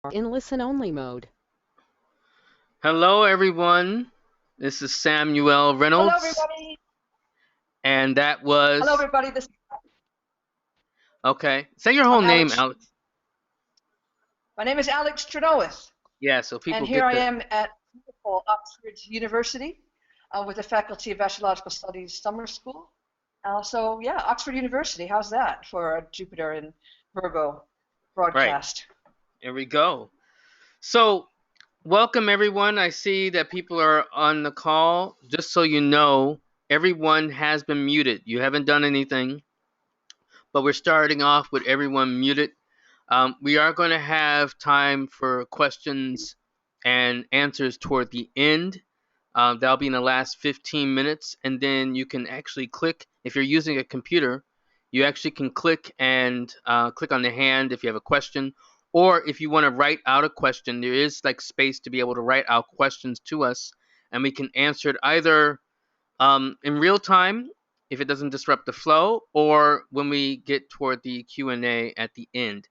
in listen-only mode. Hello, everyone. This is Samuel Hello, Reynolds, everybody. and that Hello, was everybody. This okay. Say your whole I'm name, Alex. Alex. My name is Alex Trenoweth, Yeah, so and people here get I the am at beautiful Oxford University with the Faculty of Astrological Studies Summer School. Yeah, Oxford University. How's that for a Jupiter and Virgo right. broadcast? Here we go. So, welcome everyone. I see that people are on the call. Just so you know, everyone has been muted. You haven't done anything, but we're starting off with everyone muted. We are going to have time for questions and answers toward the end. That'll be in the last 15 minutes, and then you can actually click. If you're using a computer, you actually can click and click on the hand if you have a question, or if you want to write out a question, there is like space to be able to write out questions to us, and we can answer it either in real time if it doesn't disrupt the flow, or when we get toward the Q&A at the end.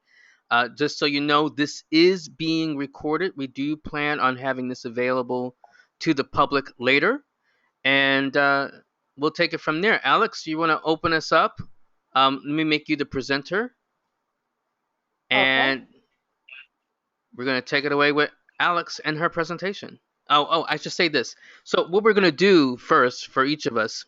Just so you know, this is being recorded. We do plan on having this available to the public later, and we'll take it from there. Alex, you want to open us up? Let me make you the presenter, Okay. and we're going to take it away with Alex and her presentation. I should say this. So, what we're going to do first for each of us,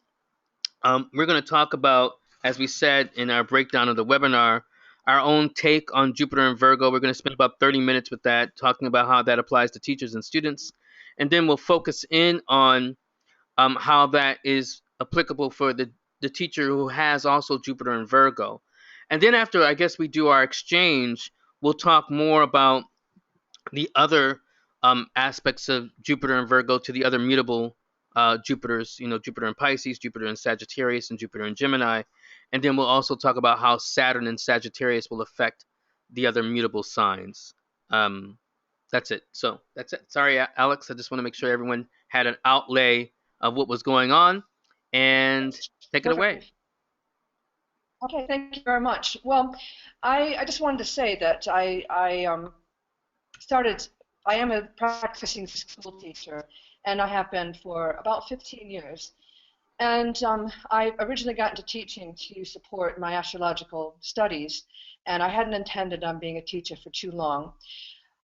we're going to talk about, as we said in our breakdown of the webinar, our own take on Jupiter and Virgo. We're going to spend about 30 minutes with that, talking about how that applies to teachers and students. And then we'll focus in on how that is applicable for the teacher who has also Jupiter and Virgo. And then after, I guess, we do our exchange, we'll talk more about the other aspects of Jupiter and Virgo to the other mutable Jupiters, Jupiter in Pisces, Jupiter in Sagittarius, and Jupiter in Gemini. And then we'll also talk about how Saturn and Sagittarius will affect the other mutable signs. Um, that's it. So that's it. Sorry, Alex. I just want to make sure everyone had an outlay of what was going on. And take it away. Perfect. Okay. Thank you very much. Well, I just wanted to say that I started. I am a practicing school teacher, and I have been for about 15 years. And I originally got into teaching to support my astrological studies, and I hadn't intended on being a teacher for too long.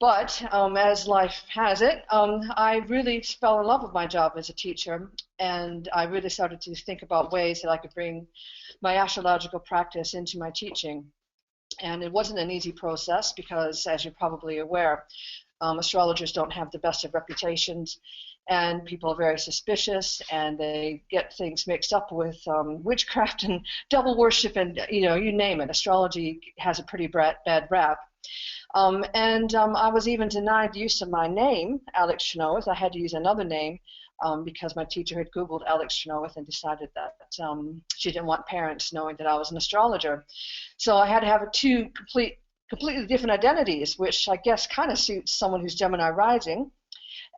But as life has it, I really fell in love with my job as a teacher, and I really started to think about ways that I could bring my astrological practice into my teaching. And it wasn't an easy process because, as you're probably aware, astrologers don't have the best of reputations, and people are very suspicious, and they get things mixed up with witchcraft and devil worship, and you name it. Astrology has a pretty bad rap. I was even denied use of my name, Alex Trenoweth. I had to use another name because my teacher had Googled Alex Trenoweth and decided that she didn't want parents knowing that I was an astrologer. So I had to have completely different identities, which I guess kind of suits someone who's Gemini rising.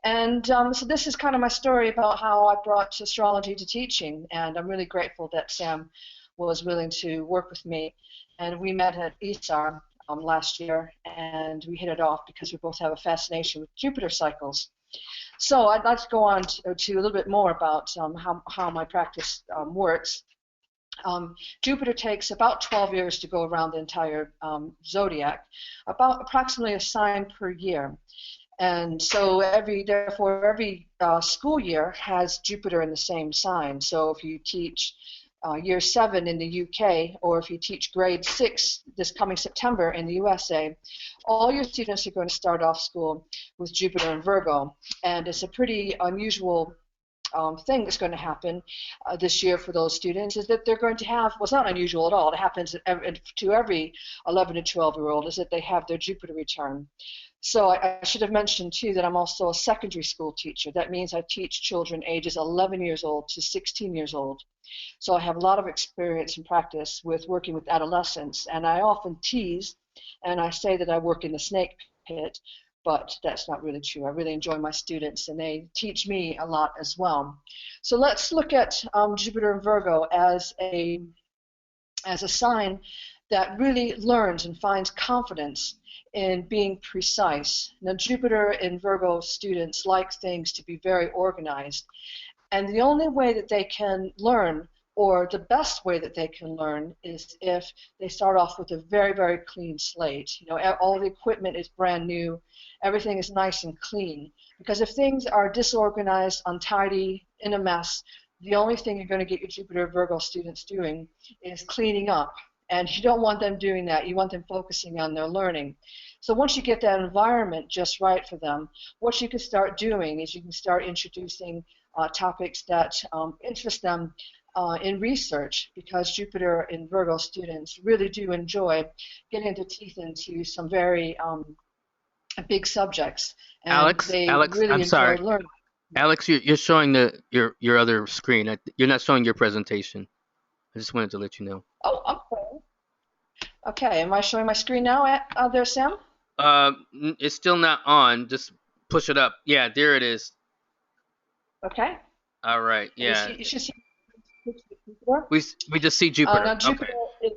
And so this is kind of my story about how I brought astrology to teaching, and I'm really grateful that Sam was willing to work with me. And we met at ESAR last year, and we hit it off because we both have a fascination with Jupiter cycles. So I'd like to go on to a little bit more about how my practice works. Jupiter takes about 12 years to go around the entire zodiac, about approximately a sign per year. And so therefore, every school year has Jupiter in the same sign. So if you teach year 7 in the UK, or if you teach grade 6 this coming September in the USA, all your students are going to start off school with Jupiter and Virgo. And it's a pretty unusual thing that's going to happen this year for those students, is that they're going to have, well, it's not unusual at all, it happens to every 11 to 12-year-old, is that they have their Jupiter return. So I should have mentioned too that I'm also a secondary school teacher. That means I teach children ages 11 years old to 16 years old. So I have a lot of experience and practice with working with adolescents, and I often tease and I say that I work in the snake pit, but that's not really true. I really enjoy my students, and they teach me a lot as well. So let's look at Jupiter and Virgo as a sign that really learns and finds confidence in being precise. Now, Jupiter in Virgo students like things to be very organized. And the only way that they can learn, or the best way that they can learn, is if they start off with a very, very clean slate. You know, all the equipment is brand new, everything is nice and clean. Because if things are disorganized, untidy, in a mess, the only thing you're going to get your Jupiter Virgo students doing is cleaning up. And you don't want them doing that. You want them focusing on their learning. So once you get that environment just right for them, what you can start doing is you can start introducing topics that interest them in research, because Jupiter in Virgo students really do enjoy getting their teeth into some very big subjects, and Alex, they Alex, really I'm enjoy sorry. learning. Alex, you're showing your other screen. You're not showing your presentation. I just wanted to let you know. Oh, okay. Okay, am I showing my screen now there, Sam? It's still not on. Just push it up. Yeah, there it is. Okay. All right. And Yeah. you should see Jupiter. We just see Now Jupiter. Okay. Jupiter is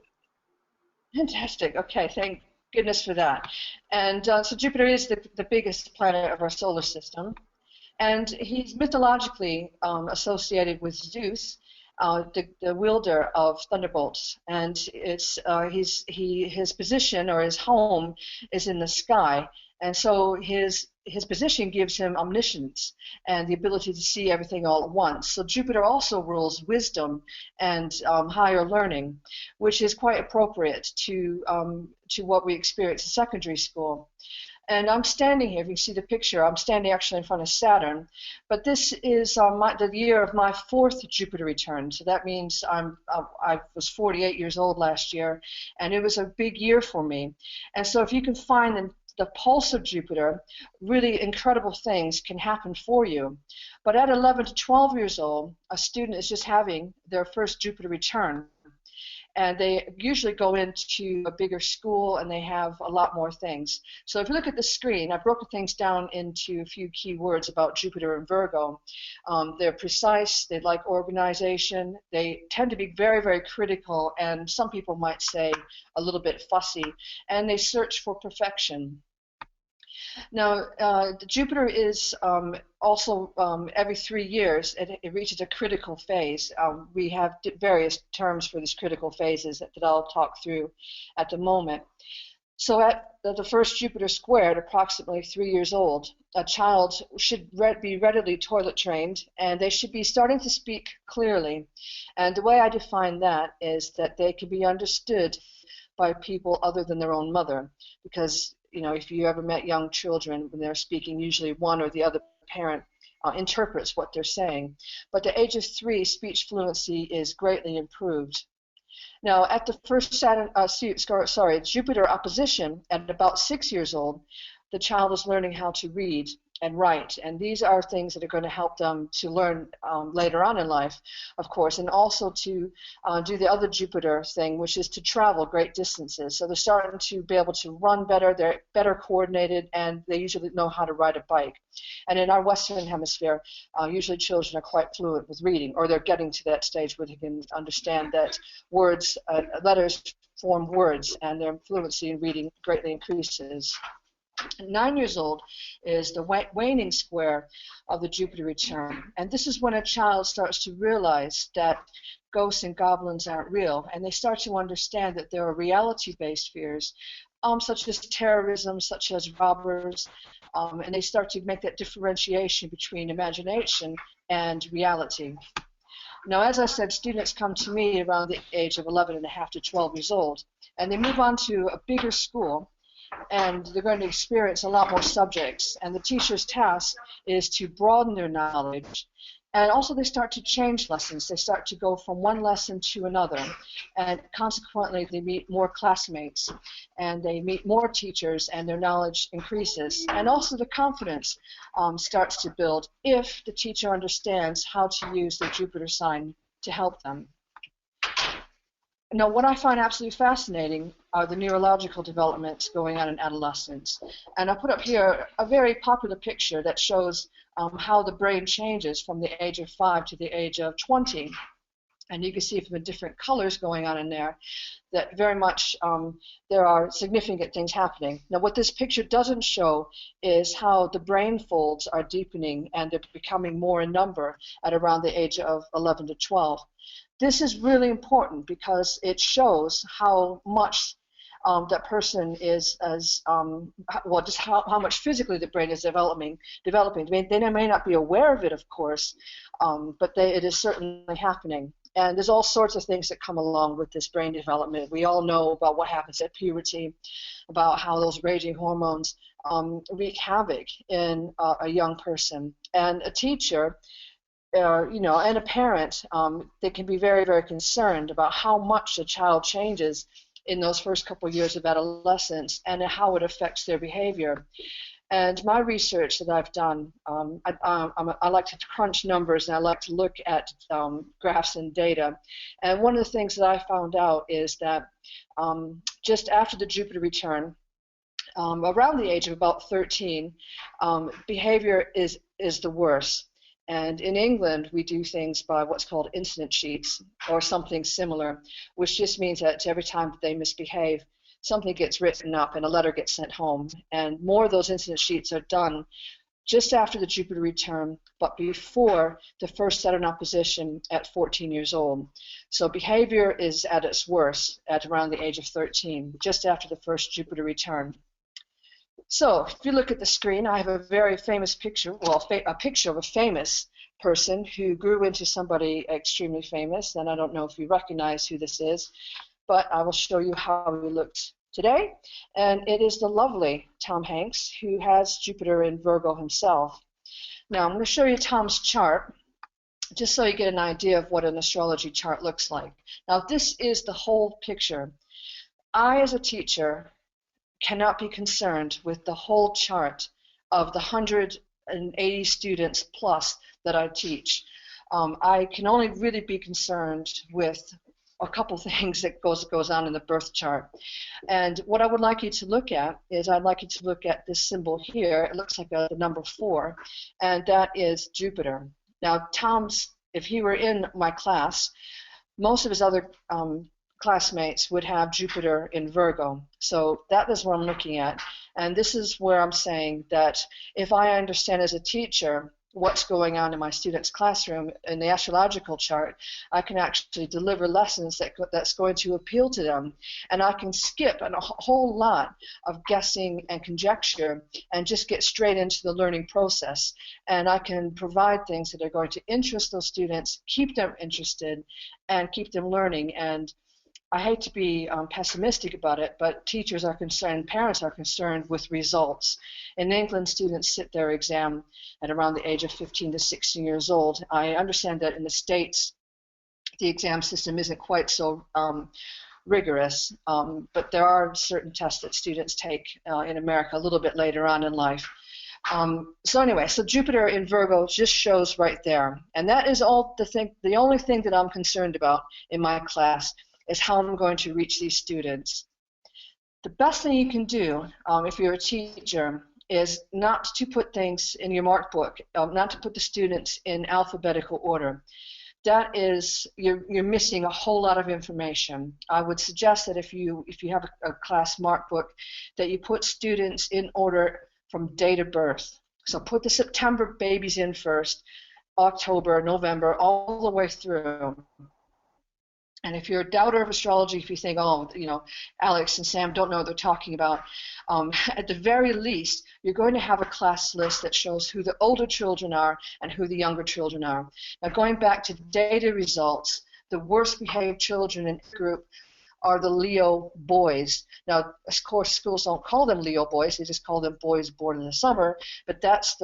fantastic. Okay, thank goodness for that. And so Jupiter is the biggest planet of our solar system. And he's mythologically associated with Zeus, the wielder of thunderbolts. And it's his position, or his home, is in the sky. And so his position gives him omniscience and the ability to see everything all at once. So Jupiter also rules wisdom and higher learning, which is quite appropriate to what we experience in secondary school. And I'm standing here, if you can see the picture, I'm standing actually in front of Saturn, but this is the year of my 4th Jupiter return. So that means I was 48 years old last year, and it was a big year for me. And so if you can find the pulse of Jupiter, really incredible things can happen for you. But at 11 to 12 years old, a student is just having their first Jupiter return. And they usually go into a bigger school, and they have a lot more things. So if you look at the screen, I've broken things down into a few key words about Jupiter and Virgo. They're precise, they like organization, they tend to be very, very critical, and some people might say a little bit fussy, and they search for perfection. Now, Jupiter is also every 3 years, it reaches a critical phase. We have various terms for these critical phases that I'll talk through at the moment. So at the first Jupiter squared, approximately 3 years old, a child should be readily toilet trained, and they should be starting to speak clearly. And the way I define that is that they can be understood by people other than their own mother, because if you ever met young children, when they're speaking, usually one or the other parent interprets what they're saying. But at the age of 3, speech fluency is greatly improved. Now, at the first Jupiter opposition, at about 6 years old, the child is learning how to read and write, and these are things that are going to help them to learn later on in life, of course, and also to do the other Jupiter thing, which is to travel great distances. So they're starting to be able to run better, they're better coordinated, and they usually know how to ride a bike. And in our Western Hemisphere, usually children are quite fluent with reading, or they're getting to that stage where they can understand that words, letters form words, and their fluency in reading greatly increases. 9 years old is the waning square of the Jupiter return. And this is when a child starts to realize that ghosts and goblins aren't real, and they start to understand that there are reality-based fears, such as terrorism, such as robbers, and they start to make that differentiation between imagination and reality. Now, as I said, students come to me around the age of 11 and a half to 12 years old, and they move on to a bigger school, and they're going to experience a lot more subjects, and the teacher's task is to broaden their knowledge. And also they start to change lessons. They start to go from one lesson to another, and consequently they meet more classmates, and they meet more teachers, and their knowledge increases. And also the confidence starts to build if the teacher understands how to use the Jupiter sign to help them. Now, what I find absolutely fascinating are the neurological developments going on in adolescence. And I put up here a very popular picture that shows how the brain changes from the age of 5 to the age of 20. And you can see from the different colors going on in there that very much there are significant things happening. Now, what this picture doesn't show is how the brain folds are deepening and they're becoming more in number at around the age of 11 to 12. This is really important because it shows how much that person is as well, just how much physically the brain is developing. They may not be aware of it, of course, but it is certainly happening. And there's all sorts of things that come along with this brain development. We all know about what happens at puberty, about how those raging hormones wreak havoc in a young person. And a teacher, and a parent, they can be very, very concerned about how much a child changes in those first couple of years of adolescence and how it affects their behavior. And my research that I've done, I like to crunch numbers and I like to look at graphs and data. And one of the things that I found out is that just after the Jupiter return, around the age of about 13, behavior is the worst. And in England, we do things by what's called incident sheets or something similar, which just means that every time that they misbehave, something gets written up and a letter gets sent home. And more of those incident sheets are done just after the Jupiter return, but before the first Saturn opposition at 14 years old. So behavior is at its worst at around the age of 13, just after the first Jupiter return. So if you look at the screen, I have a very famous picture, a picture of a famous person who grew into somebody extremely famous, and I don't know if you recognize who this is, but I will show you how he looked today. And it is the lovely Tom Hanks, who has Jupiter in Virgo himself. Now I'm going to show you Tom's chart, just so you get an idea of what an astrology chart looks like. Now this is the whole picture. I, as a teacher, cannot be concerned with the whole chart of the 180 students plus that I teach. I can only really be concerned with a couple things that goes on in the birth chart. And what I would like you to look at is I'd like you to look at this symbol here. It looks like the number 4, and that is Jupiter. Now, if he were in my class, most of his other classmates would have Jupiter in Virgo. So that is what I'm looking at. And this is where I'm saying that if I understand as a teacher what's going on in my students' classroom in the astrological chart, I can actually deliver lessons that's going to appeal to them. And I can skip a whole lot of guessing and conjecture and just get straight into the learning process. And I can provide things that are going to interest those students, keep them interested, and keep them learning. And I hate to be pessimistic about it, but teachers are concerned, parents are concerned with results. In England, students sit their exam at around the age of 15 to 16 years old. I understand that in the States, the exam system isn't quite so rigorous, but there are certain tests that students take in America a little bit later on in life. So anyway, so Jupiter in Virgo just shows right there. And that is the only thing that I'm concerned about in my class is how I'm going to reach these students. The best thing you can do if you're a teacher is not to put things in your mark book, not to put the students in alphabetical order. That is, you're missing a whole lot of information. I would suggest that if you have a class mark book, that you put students in order from date of birth. So put the September babies in first, October, November, all the way through. And if you're a doubter of astrology, if you think, oh, Alex and Sam don't know what they're talking about, at the very least, you're going to have a class list that shows who the older children are and who the younger children are. Now, going back to data results, the worst behaved children in the group are the Leo boys. Now, of course, schools don't call them Leo boys; they just call them boys born in the summer. But those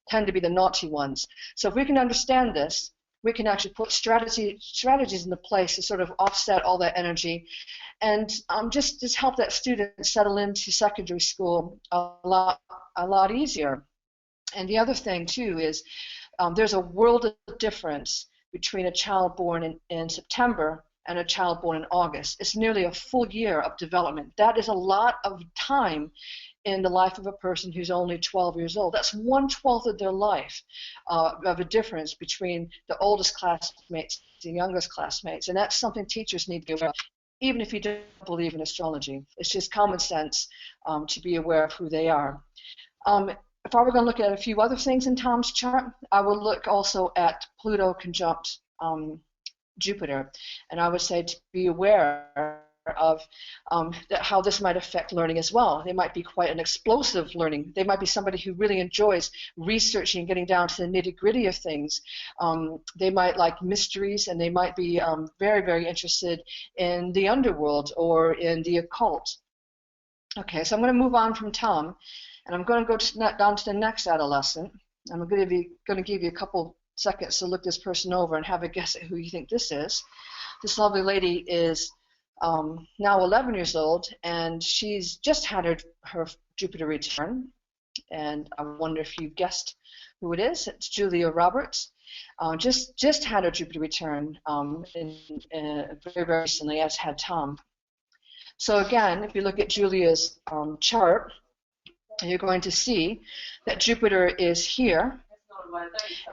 tend to be the naughty ones. So if we can understand this, we can actually put strategies into place to sort of offset all that energy and just help that student settle into secondary school a lot easier. And the other thing, too, is there's a world of difference between a child born in September and a child born in August. It's nearly a full year of development. That is a lot of time in the life of a person who's only 12 years old. That's 1/12 of their life of a difference between the oldest classmates and youngest classmates. And that's something teachers need to be aware of, even if you don't believe in astrology. It's just common sense to be aware of who they are. If I were going to look at a few other things in Tom's chart, I would look also at Pluto conjunct Jupiter. And I would say to be aware of how this might affect learning as well. They might be quite an explosive learning. They might be somebody who really enjoys researching and getting down to the nitty-gritty of things. They might like mysteries, and they might be very, very interested in the underworld or in the occult. Okay, so I'm going to move on from Tom, and I'm going to go down to the next adolescent. I'm going to give you a couple seconds to look this person over and have a guess at who you think this is. This lovely lady is now 11 years old, and she's just had her Jupiter return. And I wonder if you guessed who it is. It's Julia Roberts. Just had her Jupiter return very, very recently, as had Tom. So again, if you look at Julia's chart, you're going to see that Jupiter is here.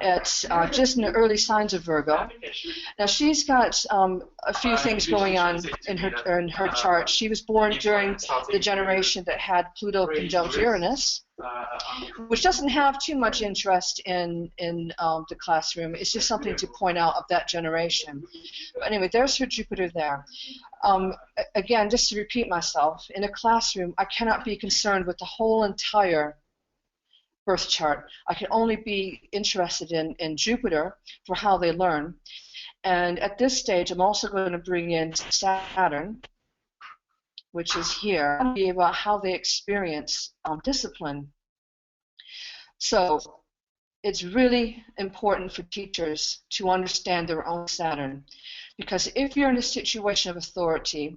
It's just in the early signs of Virgo. Now she's got a few things going on in her chart. She was born during the generation that had Pluto conjunct Uranus, which doesn't have too much interest in the classroom. It's just something to point out of that generation. But anyway, there's her Jupiter there. Again, just to repeat myself, in a classroom, I cannot be concerned with the whole entire birth chart. I can only be interested in Jupiter for how they learn. And at this stage, I'm also going to bring in Saturn, which is here, to be about how they experience discipline. So it's really important for teachers to understand their own Saturn, because if you're in a situation of authority,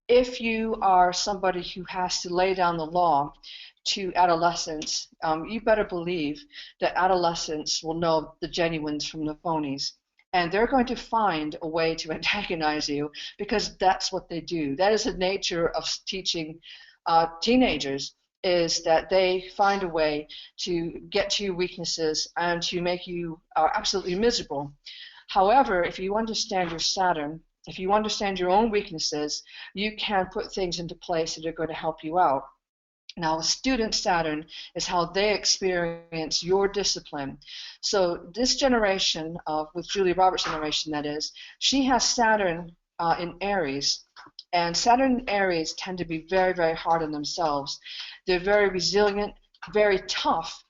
if you are somebody who has to lay down the law to adolescents, you better believe that adolescents will know the genuines from the phonies. And they're going to find a way to antagonize you, because that's what they do. That is the nature of teaching teenagers, is that they find a way to get to your weaknesses and to make you absolutely miserable. However, if you understand your Saturn, if you understand your own weaknesses, you can put things into place that are going to help you out. Now, student Saturn is how they experience your discipline. So this generation, with Julia Roberts' generation, that is, she has Saturn in Aries. And Saturn and Aries tend to be very, very hard on themselves. They're very resilient, very tough,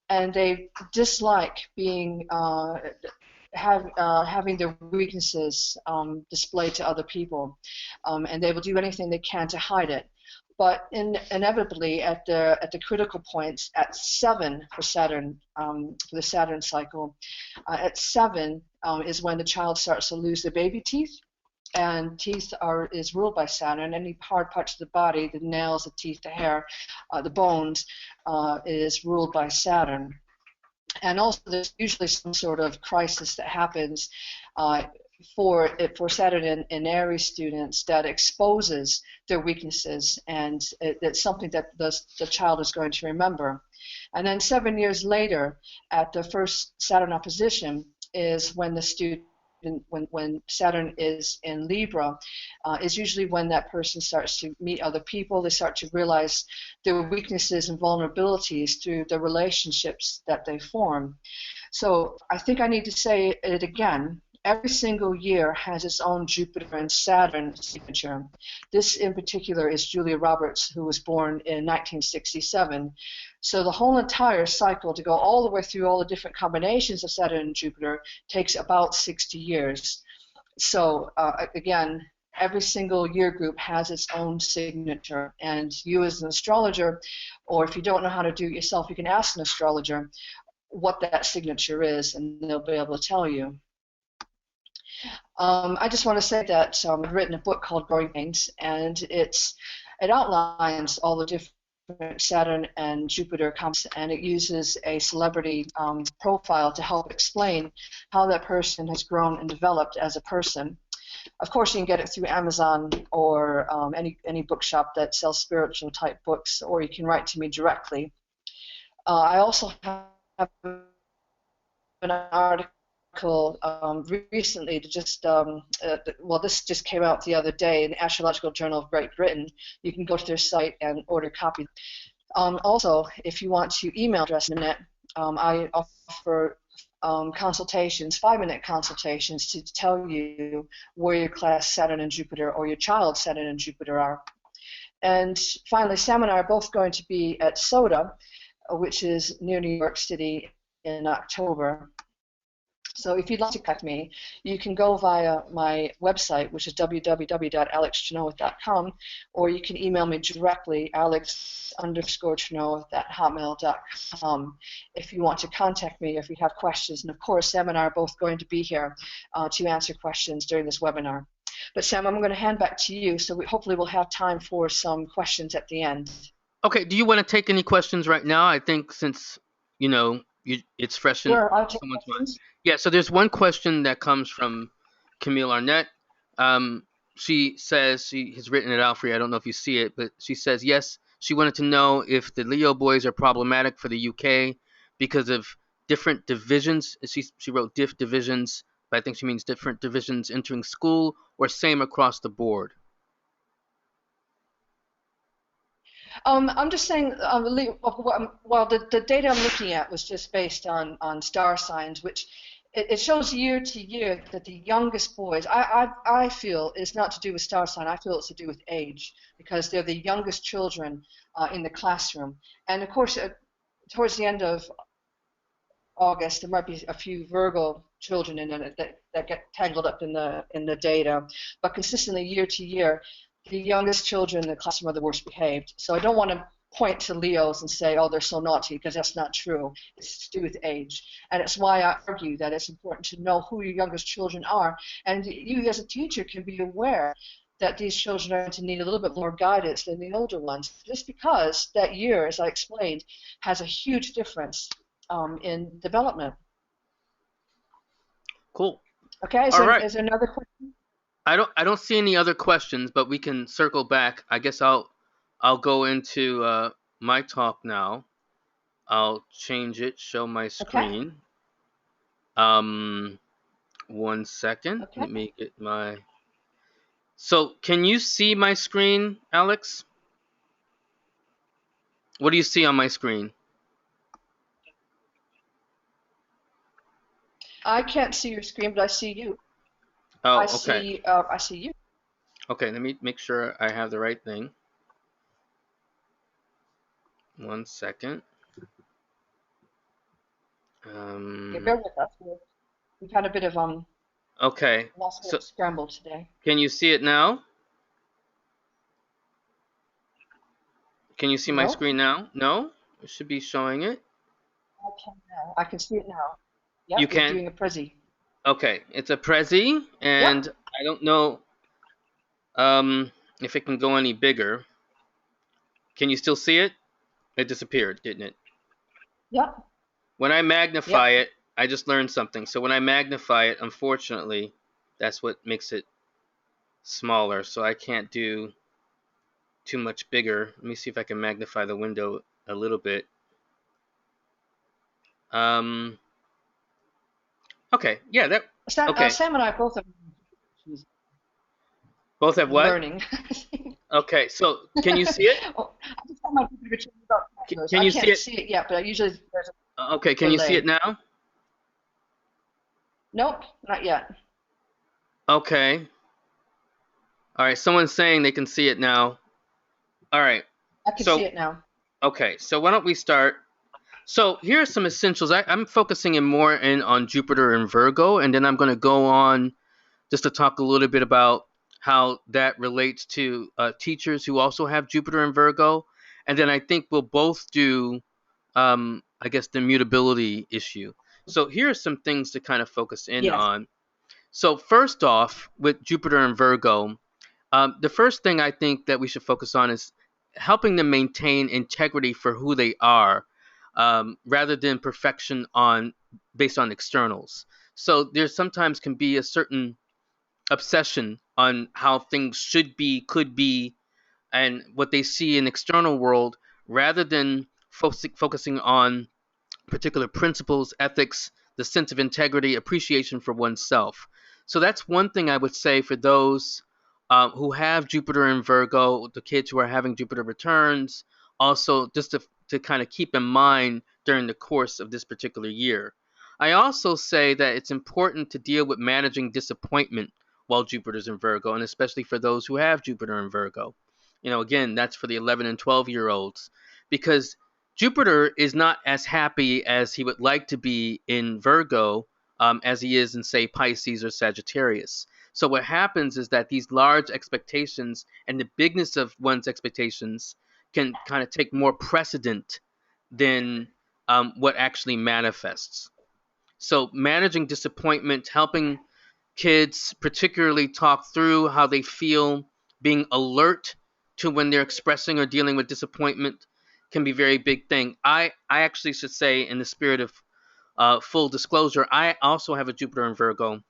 and they dislike being having their weaknesses displayed to other people, and they will do anything they can to hide it. But inevitably, at the critical points, at 7 for Saturn, for the Saturn cycle, at 7 is when the child starts to lose their baby teeth, and teeth is ruled by Saturn. Any hard parts of the body, the nails, the teeth, the hair, the bones, is ruled by Saturn. And also, there's usually some sort of crisis that happens for Saturn and Aries students that exposes their weaknesses, and it's something that the child is going to remember. And then 7 years later, at the first Saturn opposition, is when the student, when Saturn is in Libra, is usually when that person starts to meet other people. They start to realize their weaknesses and vulnerabilities through the relationships that they form. So I think I need to say it again. Every single year has its own Jupiter and Saturn signature. This in particular is Julia Roberts, who was born in 1967. So the whole entire cycle, to go all the way through all the different combinations of Saturn and Jupiter, takes about 60 years. So again, every single year group has its own signature. And you as an astrologer, or if you don't know how to do it yourself, you can ask an astrologer what that signature is, and they'll be able to tell you. I just want to say that I've written a book called Growing Pains, and it outlines all the different Saturn and Jupiter comps, and it uses a celebrity profile to help explain how that person has grown and developed as a person. Of course, you can get it through Amazon or any bookshop that sells spiritual type books, or you can write to me directly. I also have an article recently to well, this just came out the other day in the Astrological Journal of Great Britain. You can go to their site and order copies. Also, if you want to email address in a minute, I offer consultations, 5-minute consultations to tell you where your class Saturn and Jupiter or your child Saturn and Jupiter are. And finally, Sam and I are both going to be at SOTA, which is near New York City, in October. So if you'd like to contact me, you can go via my website, which is www.alextrenoweth.com, or you can email me directly, alex_trenoweth@hotmail.com, if you want to contact me, if you have questions. And of course, Sam and I are both going to be here to answer questions during this webinar. But Sam, I'm going to hand back to you, so hopefully we'll have time for some questions at the end. Okay, do you want to take any questions right now? I think since, it's fresh in someone's mind. Yeah, so there's one question that comes from Camille Arnett. She says, she has written it out for you. I don't know if you see it, but she says, yes, she wanted to know if the Leo boys are problematic for the UK because of different divisions. She wrote diff divisions, but I think she means different divisions entering school, or same across the board. I'm just saying, well, the data I'm looking at was just based on star signs, which it shows year to year that the youngest boys, I feel, is not to do with star sign. I feel it's to do with age, because they're the youngest children in the classroom. And of course, towards the end of August, there might be a few Virgo children in it that get tangled up in the data. But consistently, year to year, the youngest children in the classroom are the worst behaved. So I don't want to point to Leos and say, oh, they're so naughty, because that's not true. It's to do with age. And it's why I argue that it's important to know who your youngest children are. And you as a teacher can be aware that these children are going to need a little bit more guidance than the older ones, just because that year, as I explained, has a huge difference in development. Cool. Okay, All right. Is there another question? I don't see any other questions, but we can circle back. I guess I'll go into my talk now. I'll change it, show my screen. Okay. 1 second. Okay. Let me get my. So, can you see my screen, Alex? What do you see on my screen? I can't see your screen, but I see you. Oh, okay. I see you. Okay, let me make sure I have the right thing. 1 second. Bear with us. We've had a bit of Okay. Scramble today. Can you see it now? Can you see my screen now? No? It should be showing it. I can now. I can see it now. Yep, you can? Doing a Prezi. Okay, it's a Prezi, and yep. I don't know if it can go any bigger. Can you still see it? It disappeared, didn't it? Yep. When I magnify it, I just learned something. So when I magnify it, unfortunately, that's what makes it smaller. So I can't do too much bigger. Let me see if I can magnify the window a little bit. Okay, yeah, that. Okay. Sam and I both have. Both have what? Learning. Okay, so can you see it? I just my can you see it? I can't see it yet, but I usually. Okay, can you see it now? Nope, not yet. Okay. All right, someone's saying they can see it now. All right. I can see it now. Okay, so why don't we start? So here are some essentials. I'm focusing more on Jupiter and Virgo, and then I'm going to go on just to talk a little bit about how that relates to teachers who also have Jupiter and Virgo. And then I think we'll both do, I guess, the mutability issue. So here are some things to kind of focus in on. So first off, with Jupiter and Virgo, the first thing I think that we should focus on is helping them maintain integrity for who they are, rather than perfection based on externals. So there sometimes can be a certain obsession on how things should be, could be, and what they see in external world, rather than focusing on particular principles, ethics, the sense of integrity, appreciation for oneself. So that's one thing I would say for those who have Jupiter in Virgo, the kids who are having Jupiter returns, also just to kind of keep in mind during the course of this particular year. I also say that it's important to deal with managing disappointment while Jupiter's in Virgo, and especially for those who have Jupiter in Virgo. Again, that's for the 11 and 12-year olds, because Jupiter is not as happy as he would like to be in Virgo as he is in, say, Pisces or Sagittarius. So what happens is that these large expectations and the bigness of one's expectations can kind of take more precedent than what actually manifests. So managing disappointment, helping kids particularly talk through how they feel, being alert to when they're expressing or dealing with disappointment can be a very big thing. I actually should say, in the spirit of full disclosure, I also have a Jupiter in Virgo.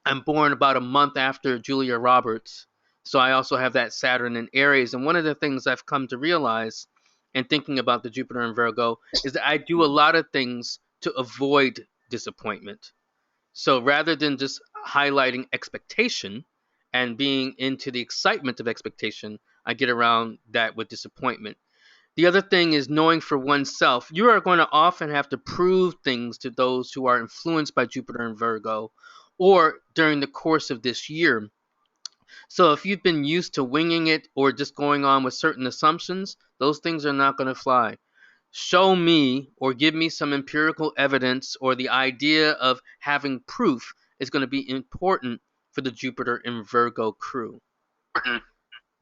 I'm born about a month after Julia Roberts. So I also have that Saturn in Aries. And one of the things I've come to realize in thinking about the Jupiter in Virgo is that I do a lot of things to avoid disappointment. So rather than just highlighting expectation and being into the excitement of expectation, I get around that with disappointment. The other thing is knowing for oneself. You are going to often have to prove things to those who are influenced by Jupiter and Virgo, or during the course of this year. So if you've been used to winging it or just going on with certain assumptions, those things are not going to fly. Show me or give me some empirical evidence, or the idea of having proof is going to be important for the Jupiter in Virgo crew.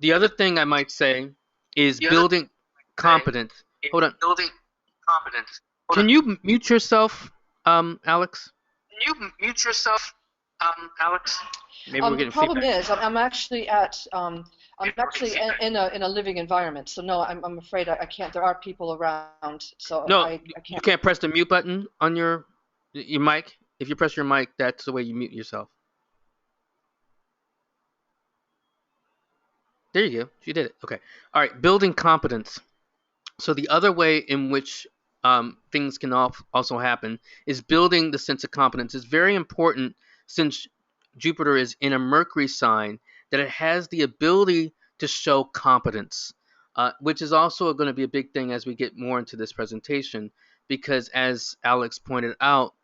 The other thing I might say is building competence. Hold on. Building competence. Can you mute yourself, Alex? Can you mute yourself, Alex? Maybe we're The getting problem feedback. is I'm actually at in a living environment, so no, I'm afraid I can't. There are people around, so No, I you can't. can't press the mute button on your mic. If you press your mic, that's the way you mute yourself. There you go. You did it. Okay. All right. Building competence. So the other way in which things can also happen is building the sense of competence. It's very important, since Jupiter is in a Mercury sign, that it has the ability to show competence, which is also going to be a big thing as we get more into this presentation, because as Alex pointed out,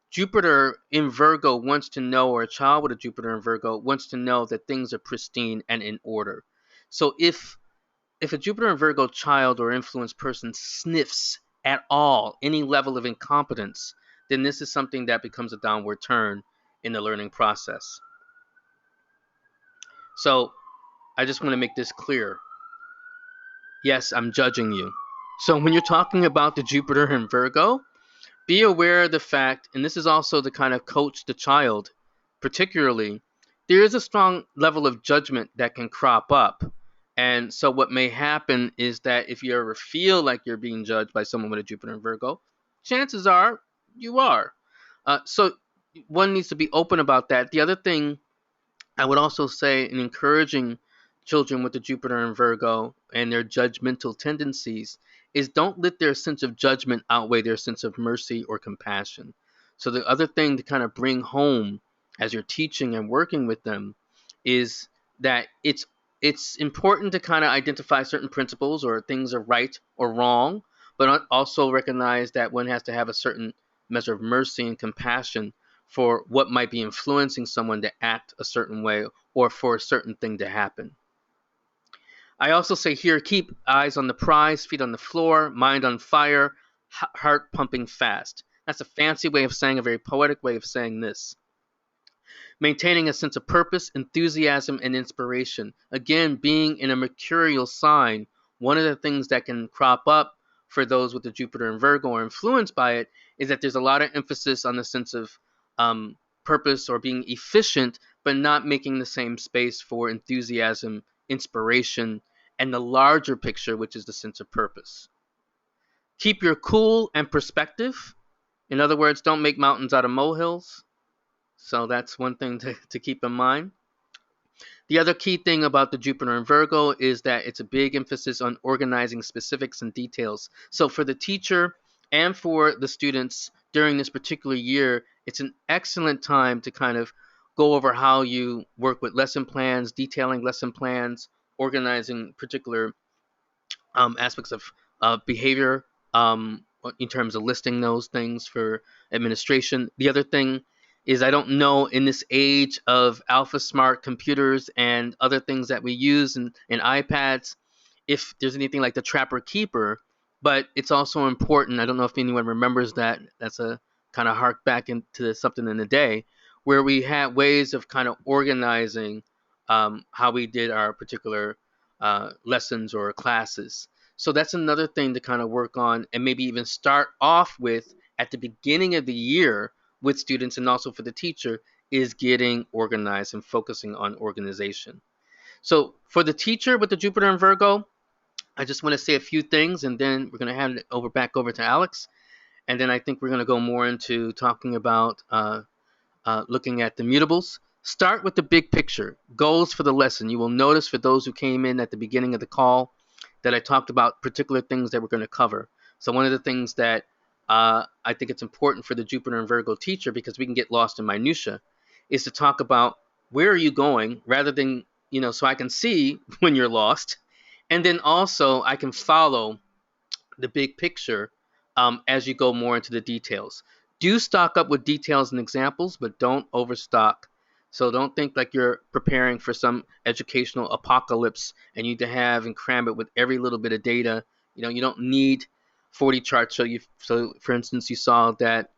Jupiter in Virgo wants to know, or a child with a Jupiter in Virgo wants to know, that things are pristine and in order. So if a Jupiter in Virgo child or influenced person sniffs at all any level of incompetence, then this is something that becomes a downward turn in the learning process. So I just want to make this clear. Yes, I'm judging you. So when you're talking about the Jupiter in Virgo, be aware of the fact, and this is also to kind of coach the child, particularly, there is a strong level of judgment that can crop up. And so what may happen is that if you ever feel like you're being judged by someone with a Jupiter in Virgo, chances are you are. So one needs to be open about that. The other thing I would also say, in encouraging children with the Jupiter in Virgo and their judgmental tendencies, is don't let their sense of judgment outweigh their sense of mercy or compassion. So the other thing to kind of bring home as you're teaching and working with them is that it's important to kind of identify certain principles, or things are right or wrong, but also recognize that one has to have a certain measure of mercy and compassion for what might be influencing someone to act a certain way, or for a certain thing to happen. I also say here, keep eyes on the prize, feet on the floor, mind on fire, heart pumping fast. That's a fancy way of saying, a very poetic way of saying this. Maintaining a sense of purpose, enthusiasm, and inspiration. Again, being in a mercurial sign, one of the things that can crop up for those with the Jupiter in Virgo or influenced by it is that there's a lot of emphasis on the sense of purpose, or being efficient, but not making the same space for enthusiasm, inspiration, and the larger picture, which is the sense of purpose. Keep your cool and perspective. In other words, don't make mountains out of molehills. So that's one thing to keep in mind. The other key thing about the Jupiter in Virgo is that it's a big emphasis on organizing specifics and details. So for the teacher and for the students during this particular year, it's an excellent time to kind of go over how you work with lesson plans, detailing lesson plans, organizing particular aspects of behavior in terms of listing those things for administration. The other thing is, I don't know, in this age of alpha smart computers and other things that we use in iPads, if there's anything like the Trapper Keeper, but it's also important. I don't know if anyone remembers that. That's a kind of hark back into something in the day where we had ways of kind of organizing how we did our particular lessons or classes. So that's another thing to kind of work on and maybe even start off with at the beginning of the year with students and also for the teacher is getting organized and focusing on organization. So for the teacher with the Jupiter and Virgo, I just want to say a few things and then we're going to hand it back over to Alex. And then I think we're going to go more into talking about looking at the mutables. Start with the big picture, goals for the lesson. You will notice for those who came in at the beginning of the call that I talked about particular things that we're going to cover. So one of the things that I think it's important for the Jupiter and Virgo teacher, because we can get lost in minutia, is to talk about where are you going rather than, so I can see when you're lost. And then also I can follow the big picture as you go more into the details. Do stock up with details and examples, but don't overstock. So don't think like you're preparing for some educational apocalypse and you need to have and cram it with every little bit of data. You don't need 40 charts. So for instance, you saw that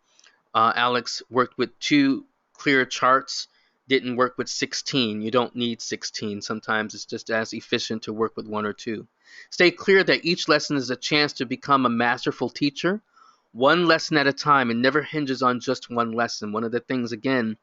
Alex worked with 2 clear charts, didn't work with 16. You don't need 16. Sometimes it's just as efficient to work with 1 or 2. Stay clear that each lesson is a chance to become a masterful teacher, one lesson at a time, and never hinges on just one lesson. One of the things, again,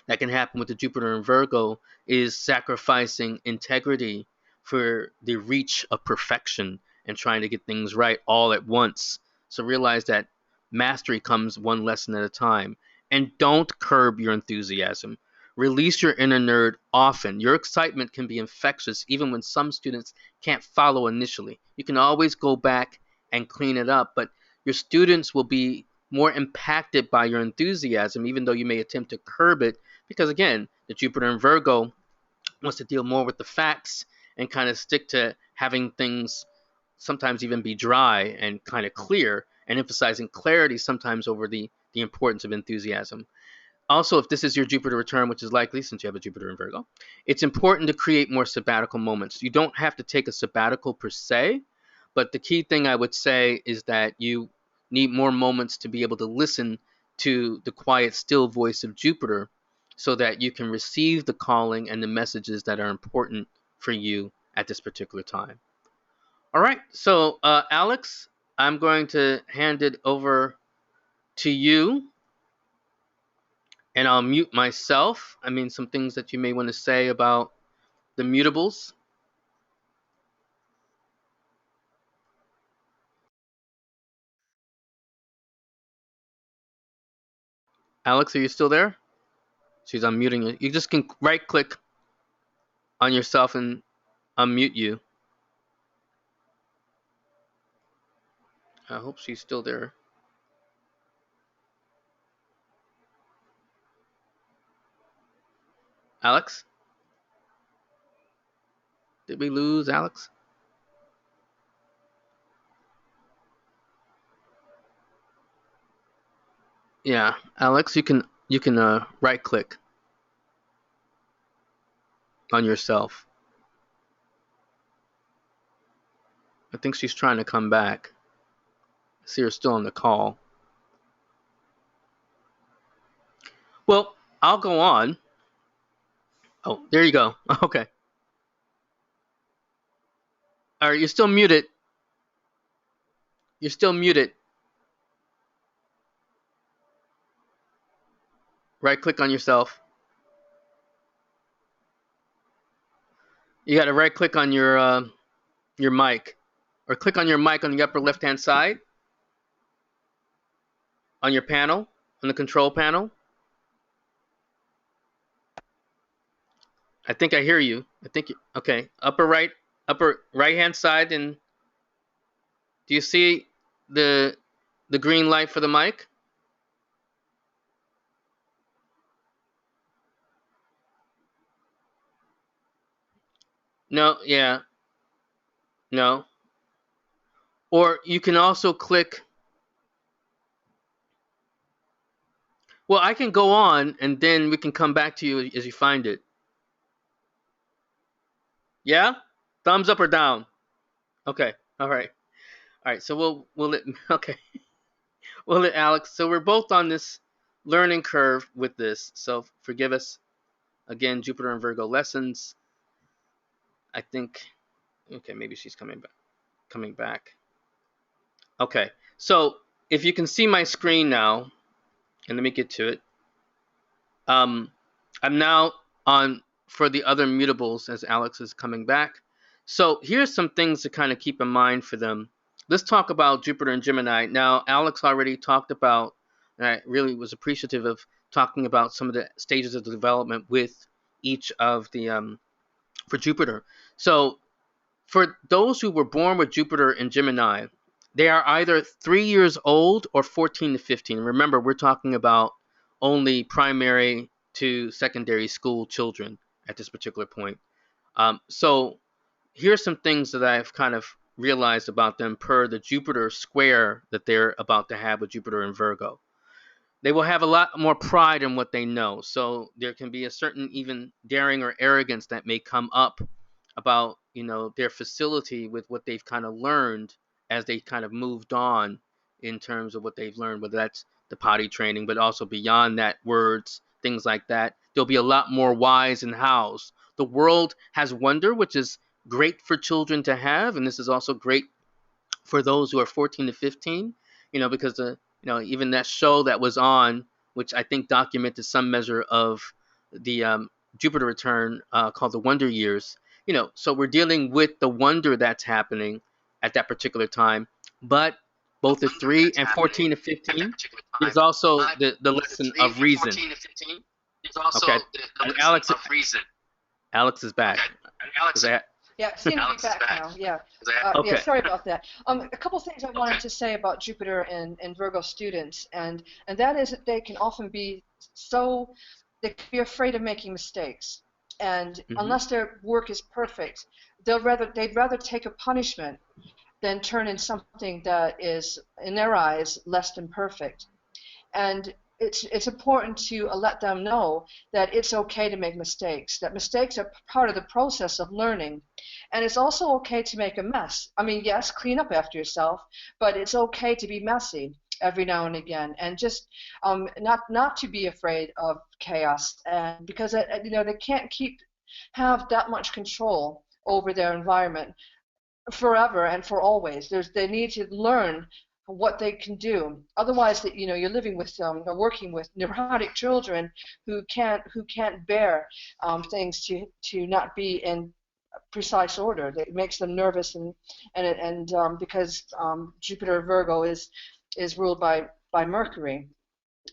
that can happen with the Jupiter and Virgo is sacrificing integrity for the reach of perfection and trying to get things right all at once. So realize that mastery comes one lesson at a time. And don't curb your enthusiasm. Release your inner nerd often. Your excitement can be infectious even when some students can't follow initially. You can always go back and clean it up, but your students will be more impacted by your enthusiasm, even though you may attempt to curb it, because again, the Jupiter in Virgo wants to deal more with the facts and kind of stick to having things sometimes even be dry and kind of clear and emphasizing clarity sometimes over the importance of enthusiasm. Also, if this is your Jupiter return, which is likely since you have a Jupiter in Virgo, it's important to create more sabbatical moments. You don't have to take a sabbatical per se, but the key thing I would say is that you need more moments to be able to listen to the quiet, still voice of Jupiter so that you can receive the calling and the messages that are important for you at this particular time. All right, so Alex, I'm going to hand it over to you. And I'll mute myself. I mean, some things that you may want to say about the mutables. Alex, are you still there? She's unmuting you. You just can right click on yourself and unmute you. I hope she's still there. Alex? Did we lose Alex? Yeah, Alex, you can right click on yourself. I think she's trying to come back. I see her still on the call. Well, I'll go on. Oh, there you go. Okay. All right, you're still muted. You're still muted. Right click on yourself. You got to right click on your mic, or click on your mic on the upper left hand side on your panel, on the control panel. I think I hear you. I think okay. Upper right hand side, and do you see the the green light for the mic? No, yeah, no. Or you can also click. Well, I can go on, and then we can come back to you as you find it. Yeah, thumbs up or down. Okay, all right, all right. So we'll let okay. We'll let Alex. So we're both on this learning curve with this. So forgive us again. Jupiter and Virgo lessons. I think. Okay, maybe she's coming back. Coming back. Okay, so if you can see my screen now, and let me get to it. Um, I'm now on for the other mutables as Alex is coming back. So here's some things to kind of keep in mind for them. Let's talk about Jupiter and Gemini. Now, Alex already talked about, and I really was appreciative of talking about some of the stages of the development with each of the for Jupiter. So for those who were born with Jupiter and Gemini, they are either 3 years old or 14 to 15. Remember, we're talking about only primary to secondary school children at this particular point. So here's some things that I've kind of realized about them per the Jupiter square that they're about to have with Jupiter and Virgo. They will have a lot more pride in what they know. So there can be a certain even daring or arrogance that may come up about, their facility with what they've kind of learned as they kind of moved on in terms of what they've learned, whether that's the potty training, but also beyond that, words, things like that. There'll be a lot more whys and hows. The world has wonder, which is great for children to have, and this is also great for those who are 14 to 15, because even that show that was on, which I think documented some measure of the Jupiter return, called the Wonder Years. So we're dealing with the wonder that's happening at that particular time, but both at 3 and 14 to 15, there's also the lesson of reason. Okay, and Alex is back. Yeah, it seems to be back now. Yeah. Okay. Yeah. Sorry about that. A couple things I wanted to say about Jupiter and Virgo students, and that is that they can often be they can be afraid of making mistakes, and unless their work is perfect, they'd rather take a punishment than turn in something that is, in their eyes, less than perfect. And it's important to let them know that it's okay to make mistakes, that mistakes are part of the process of learning. And it's also okay to make a mess. I mean, yes, clean up after yourself, but it's okay to be messy every now and again, and just not to be afraid of chaos, and because they can't have that much control over their environment forever and for always. They need to learn what they can do. Otherwise, you're living with or working with neurotic children who can't bear things to not be in precise order. It makes them nervous, and because Jupiter Virgo is ruled by Mercury.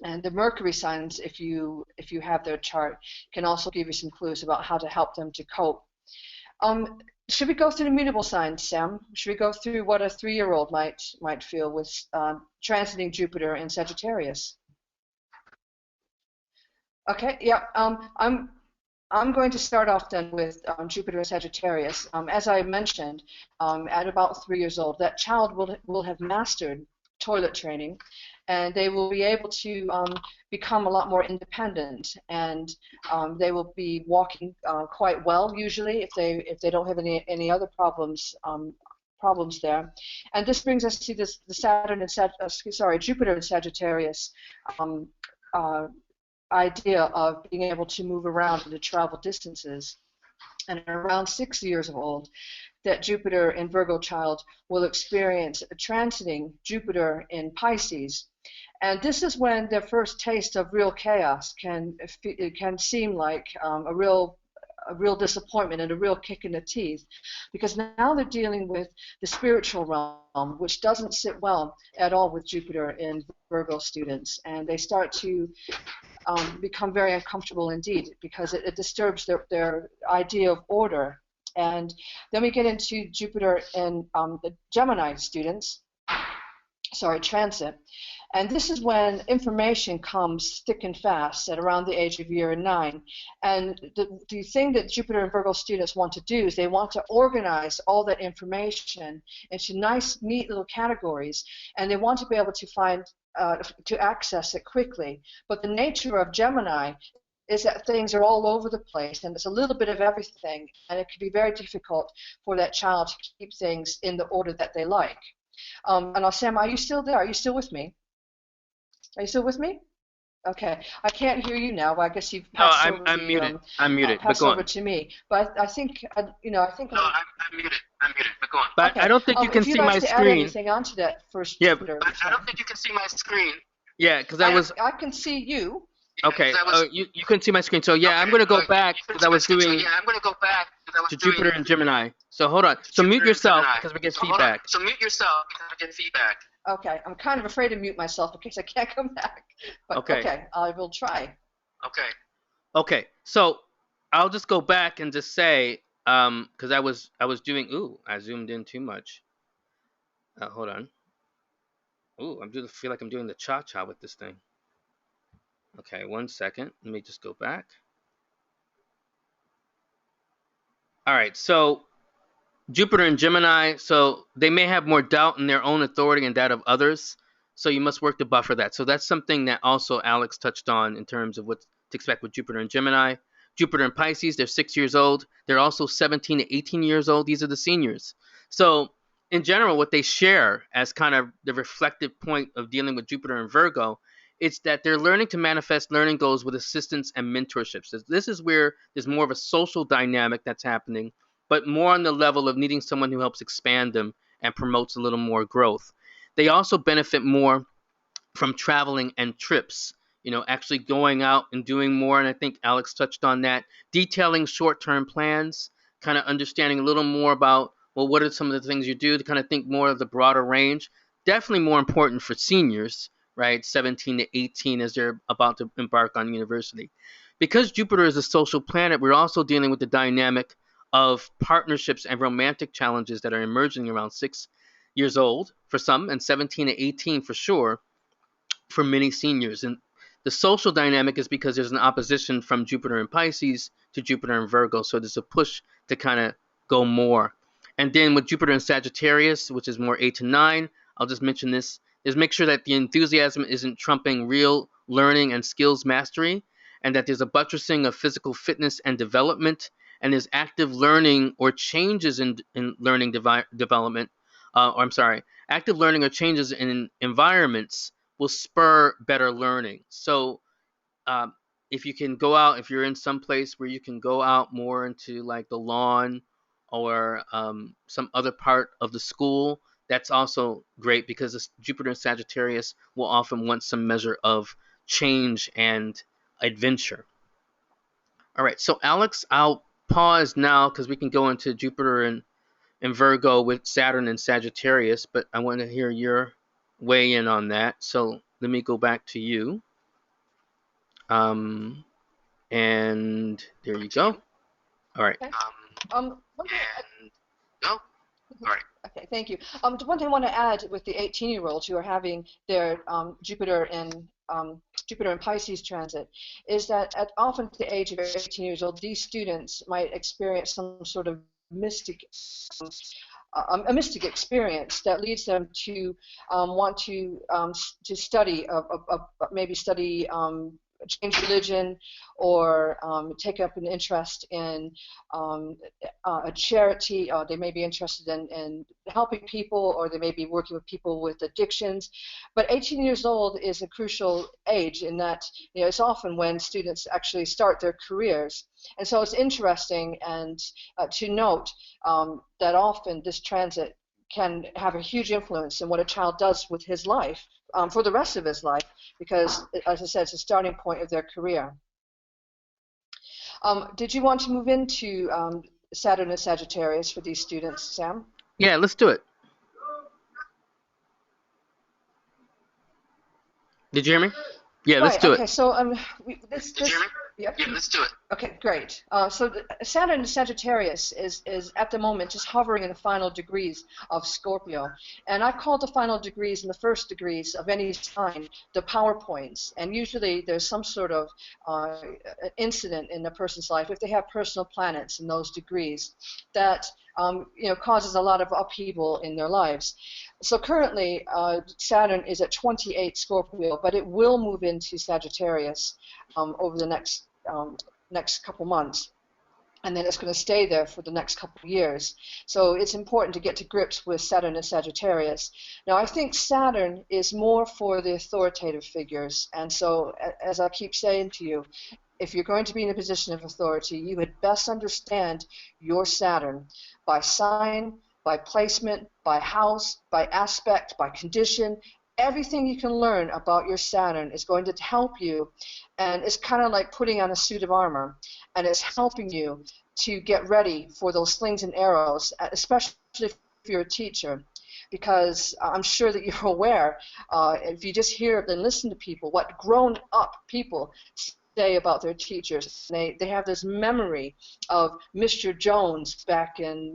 And the Mercury signs, if you have their chart, can also give you some clues about how to help them to cope. Should we go through the mutable signs, Sam? Should we go through what a 3-year-old might feel with transiting Jupiter in Sagittarius? Okay. Yeah. I'm going to start off then with Jupiter in Sagittarius. As I mentioned, at about 3 years old, that child will have mastered toilet training, and they will be able to become a lot more independent, and they will be walking quite well usually if they don't have any other problems there. And this brings us to the Jupiter in Sagittarius idea of being able to move around and to travel distances. And around 6 years old, that Jupiter in Virgo child will experience transiting Jupiter in Pisces. And this is when their first taste of real chaos can seem like a real a real disappointment and a real kick in the teeth, because now they're dealing with the spiritual realm, which doesn't sit well at all with Jupiter in Virgo students, and they start to become very uncomfortable indeed, because it disturbs their idea of order. And then we get into Jupiter in the Gemini students, transit. And this is when information comes thick and fast at around the age of year 9. And the thing that Jupiter and Virgo students want to do is they want to organize all that information into nice, neat little categories, and they want to be able to find, to access it quickly. But the nature of Gemini is that things are all over the place, and it's a little bit of everything, and it can be very difficult for that child to keep things in the order that they like. And Sam, are you still there? Are you still with me? Are you still with me? Okay. I can't hear you now, but I guess you've passed over. I'm muted. I'm muted. Passed over to me. But I think, I think. No, I'm muted. I'm muted. But go on. But okay. I don't think you can see my screen. If you'd like to add anything onto that first. Yeah. Jupiter, but I don't think you can see my screen. Yeah, because I can see you. Okay. You couldn't see my screen. So yeah, okay. I'm gonna go back because I was doing. Yeah, I'm gonna go back to Jupiter and Gemini. So hold on. So mute yourself because we get feedback. So mute yourself because we get feedback. Okay, I'm kind of afraid to mute myself in case I can't come back. But okay, I will try. Okay. Okay, so I'll just go back and just say, because I was doing. Ooh, I zoomed in too much. Hold on. Ooh, feel like I'm doing the cha-cha with this thing. Okay, 1 second. Let me just go back. All right, so Jupiter and Gemini, so they may have more doubt in their own authority and that of others, so you must work to buffer that. So that's something that also Alex touched on in terms of what to expect with Jupiter and Gemini. Jupiter and Pisces, they're 6 years old. They're also 17 to 18 years old. These are the seniors. So in general, what they share as kind of the reflective point of dealing with Jupiter and Virgo, it's that they're learning to manifest learning goals with assistance and mentorships. So this is where there's more of a social dynamic that's happening, but more on the level of needing someone who helps expand them and promotes a little more growth. They also benefit more from traveling and trips, actually going out and doing more. And I think Alex touched on that. Detailing short-term plans, kind of understanding a little more about, well, what are some of the things you do to kind of think more of the broader range. Definitely more important for seniors, right? 17 to 18 as they're about to embark on university. Because Jupiter is a social planet, we're also dealing with the dynamic of partnerships and romantic challenges that are emerging around 6 years old for some, and 17 to 18 for sure for many seniors. And the social dynamic is because there's an opposition from Jupiter and Pisces to Jupiter and Virgo, so there's a push to kind of go more. And then with Jupiter and Sagittarius, which is more 8 to 9, I'll just mention this, is make sure that the enthusiasm isn't trumping real learning and skills mastery, and that there's a buttressing of physical fitness and development, and there's active learning or changes in learning development, active learning or changes in environments will spur better learning. So if you can go out, if you're in some place where you can go out more into like the lawn or some other part of the school, that's also great because Jupiter and Sagittarius will often want some measure of change and adventure. All right, so Alex, I'll pause now because we can go into Jupiter and Virgo with Saturn and Sagittarius, but I want to hear your weigh in on that. So let me go back to you. And there you go. All right. Okay. Go. All right. Okay, thank you. One thing I want to add with the 18-year-olds who are having their Jupiter and Pisces transit is that often at the age of 18 years old, these students might experience some sort of mystic experience that leads them to want to study, maybe study, change religion, or take up an interest in a charity. They may be interested in helping people, or they may be working with people with addictions. But 18 years old is a crucial age in that it's often when students actually start their careers. And so it's interesting and to note that often this transit can have a huge influence in what a child does with his life for the rest of his life, because, as I said, it's a starting point of their career. Did you want to move into Saturn and Sagittarius for these students, Sam? Yeah, let's do it. Did you hear me? Yeah, let's Right. do Okay. it. So Did you hear me? Yep. Yeah, let's do it. Okay, great. So Saturn in Sagittarius is at the moment just hovering in the final degrees of Scorpio. And I call the final degrees and the first degrees of any sign the power points. And usually there's some sort of incident in a person's life, if they have personal planets in those degrees, that causes a lot of upheaval in their lives. So currently Saturn is at 28 Scorpio, but it will move into Sagittarius over the next couple months, and then it's going to stay there for the next couple of years. So it's important to get to grips with Saturn and Sagittarius. Now, I think Saturn is more for the authoritative figures, and so as I keep saying to you, if you're going to be in a position of authority, you would best understand your Saturn by sign, by placement, by house, by aspect, by condition. Everything you can learn about your Saturn is going to help you, and it's kind of like putting on a suit of armor, and it's helping you to get ready for those slings and arrows, especially if you're a teacher, because I'm sure that you're aware, if you just hear and listen to people, what grown-up people say about their teachers. They have this memory of Mr. Jones back in,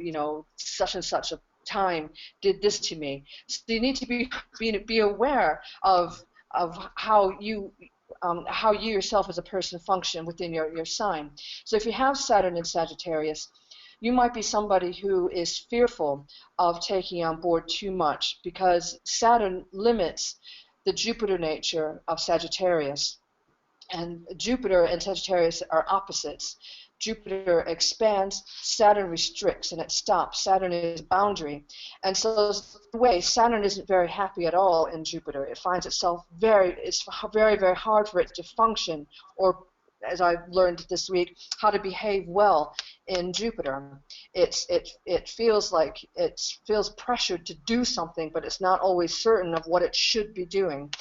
such and such a time did this to me. So you need to be aware of how you yourself as a person function within your sign. So if you have Saturn in Sagittarius, you might be somebody who is fearful of taking on board too much, because Saturn limits the Jupiter nature of Sagittarius. And Jupiter and Sagittarius are opposites. Jupiter expands, Saturn restricts, and it stops. Saturn is boundary. And so the way Saturn isn't very happy at all in Jupiter. It finds itself it's very, very hard for it to function, or as I learned this week, how to behave well in Jupiter. It feels like it feels pressured to do something, but it's not always certain of what it should be doing.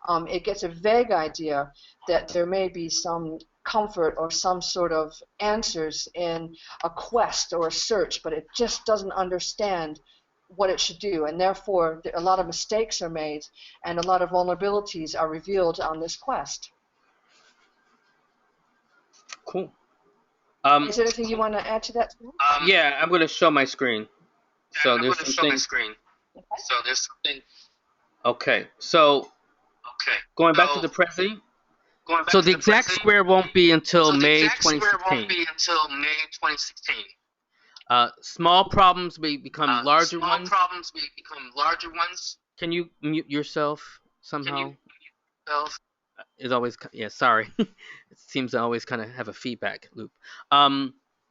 It gets a vague idea that there may be some comfort or some sort of answers in a quest or a search, but it just doesn't understand what it should do, and therefore a lot of mistakes are made and a lot of vulnerabilities are revealed on this quest. Cool. Is there anything you want to add to that? Yeah, I'm going to show my screen. So there's something. So there's something. Okay. So going back to the Prezi. So the exact square won't be until May 2016. Small problems may become larger ones. Can you mute yourself somehow? It's always, yeah, sorry. It seems to always kind of have a feedback loop.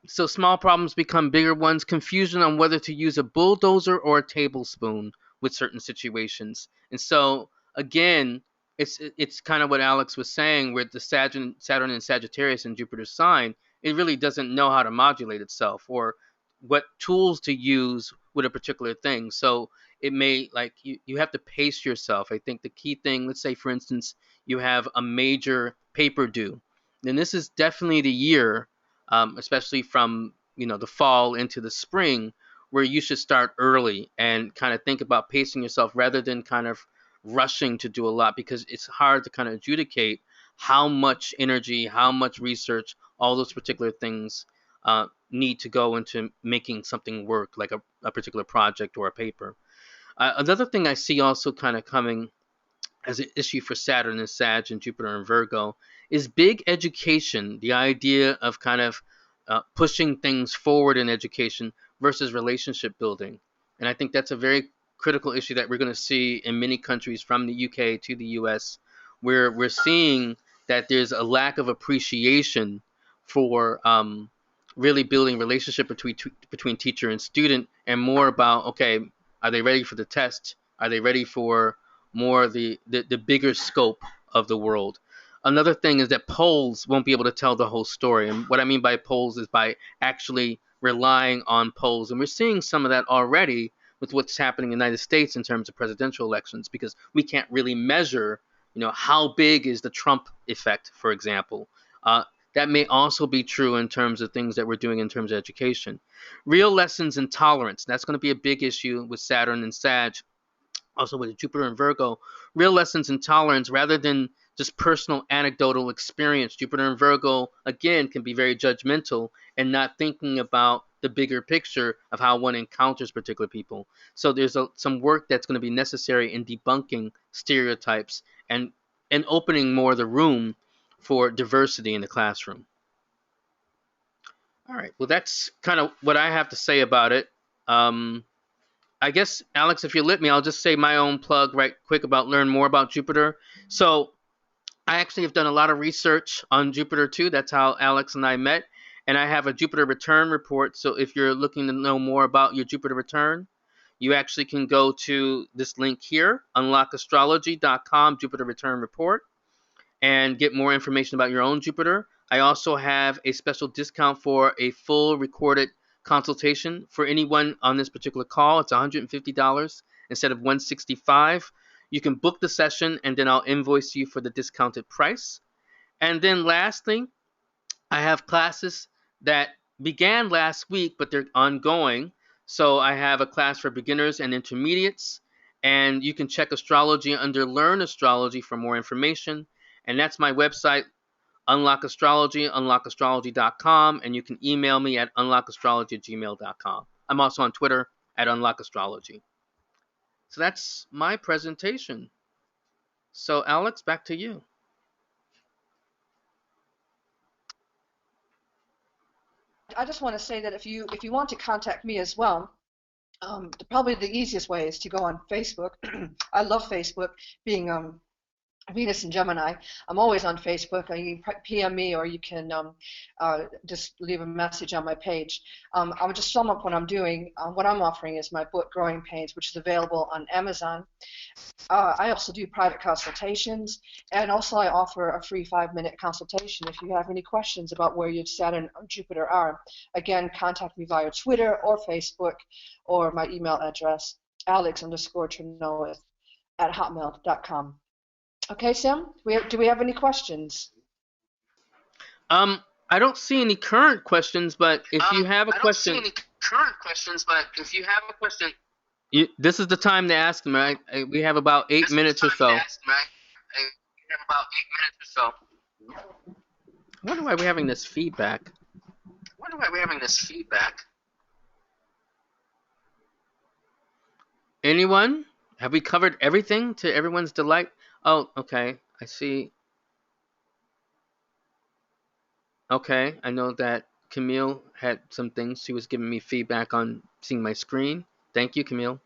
So small problems become bigger ones. Confusion on whether to use a bulldozer or a tablespoon with certain situations. And so, again, it's kind of what Alex was saying, with the Saturn and Sagittarius and Jupiter's sign, it really doesn't know how to modulate itself or what tools to use with a particular thing. So it may, like, you have to pace yourself. I think the key thing, let's say, for instance, you have a major paper due. Then this is definitely the year, especially from the fall into the spring, where you should start early and kind of think about pacing yourself rather than kind of rushing to do a lot, because it's hard to kind of adjudicate how much energy, how much research, all those particular things need to go into making something work, like a particular project or a paper. Another thing I see also kind of coming as an issue for Saturn and Sag and Jupiter and Virgo is big education, the idea of kind of pushing things forward in education versus relationship building. And I think that's a very critical issue that we're going to see in many countries, from the UK to the US, where we're seeing that there's a lack of appreciation for really building relationship between teacher and student, and more about, okay, are they ready for the test? Are they ready for more of the bigger scope of the world? Another thing is that polls won't be able to tell the whole story. And what I mean by polls is by actually relying on polls. And we're seeing some of that already with what's happening in the United States in terms of presidential elections, because we can't really measure, how big is the Trump effect, for example. that may also be true in terms of things that we're doing in terms of education. Real lessons in tolerance. That's going to be a big issue with Saturn and Sag, also with Jupiter and Virgo. Real lessons in tolerance rather than just personal anecdotal experience. Jupiter and Virgo, again, can be very judgmental and not thinking about the bigger picture of how one encounters particular people. So there's some work that's going to be necessary in debunking stereotypes and opening more of the room for diversity in the classroom. All right, well, that's kind of what I have to say about it. I guess, Alex, if you let me, I'll just say my own plug right quick about learn more about Jupiter. So I actually have done a lot of research on Jupiter too. That's how Alex and I met. And I have a Jupiter return report. So if you're looking to know more about your Jupiter return, you actually can go to this link here, unlockastrology.com, Jupiter return report, and get more information about your own Jupiter. I also have a special discount for a full recorded consultation for anyone on this particular call. It's $150 instead of $165. You can book the session and then I'll invoice you for the discounted price. And then lastly, I have classes that began last week, but they're ongoing. So I have a class for beginners and intermediates, and you can check astrology under Learn Astrology for more information. And that's my website, Unlock Astrology, unlockastrology.com, and you can email me at unlockastrology@gmail.com. I'm also on Twitter at unlockastrology. So that's my presentation. So Alex, back to you. I just want to say that if you want to contact me as well, probably the easiest way is to go on Facebook. I love Facebook, being Venus and Gemini. I'm always on Facebook. You can PM me or you can just leave a message on my page. I'll just sum up what I'm doing. What I'm offering is my book, Growing Pains, which is available on Amazon. I also do private consultations, and also I offer a free 5-minute consultation if you have any questions about where your Saturn or Jupiter are. Again, contact me via Twitter or Facebook or my email address, alex_Trenoweth@hotmail.com. Okay, Sam, do we have any questions? I don't see any current questions, but if you have a question, this is the time to ask them, right? We have about 8 minutes or so. I wonder why we're having this feedback. Anyone? Have we covered everything to everyone's delight? Oh, okay. I see. Okay, I know that Camille had some things. She was giving me feedback on seeing my screen. Thank you, Camille.